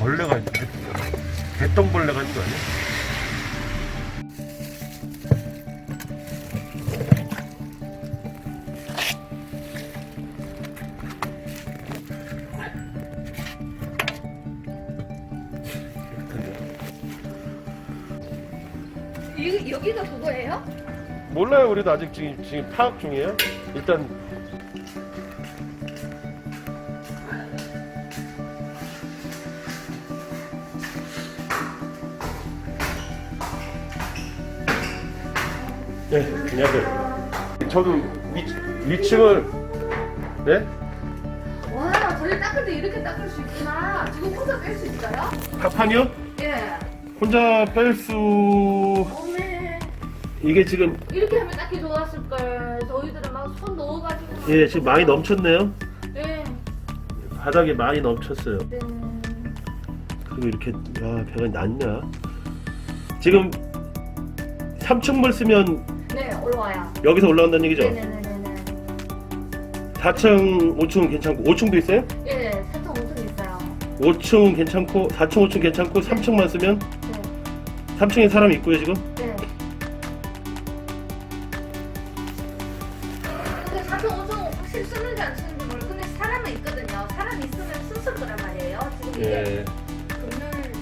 벌레가 이렇게 개똥벌레가 있는 거 아니야? 여기가 그거예요? 몰라요. 우리도 아직 지금 파악 중이에요. 일단 네, 안녕하세요. 저도 위층을 네? 와, 저희 닦을 때 이렇게 닦을 수 있구나. 지금 혼자 뺄 수 있어요? 파판이요? 예. 혼자 뺄 수... 어메. 이게 지금 이렇게 하면 닦기 좋았을 걸. 저희들은 막 손 넣어가지고. 막 예, 지금 많이 넘쳤네요. 네. 바닥에 많이 넘쳤어요. 네. 그리고 이렇게 배가 낫냐? 지금 3층 물 쓰면 네, 올라와요. 여기서 올라온다는 얘기죠? 네네네네. 4층, 5층은 괜찮고 5층도 있어요? 예, 4층 5층 있어요. 5층 괜찮고 4층, 5층 괜찮고 3층만 쓰면 네. 3층에 사람 있고요 지금? 네. 근데 4층 5층 확실히 쓰는지 안 쓰는지 모르고 근데 사람은 있거든요. 사람 있으면 쓸 거란 말이에요. 지금 이게 예. 금을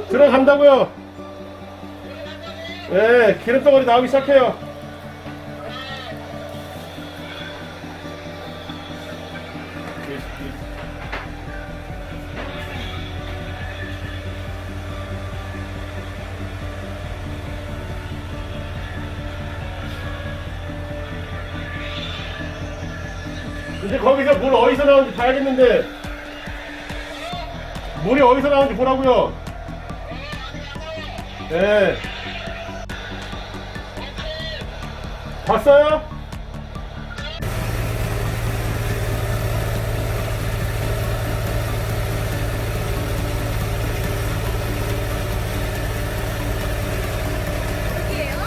들어간다고요? 예, 기름덩어리 나오기 시작해요. 이제 거기서 물 어디서 나오는지 봐야겠는데 물이 어디서 나오는지 보라고요. 네. 봤어요? 여기에요?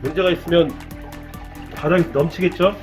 문제가 있으면 바닥이 넘치겠죠?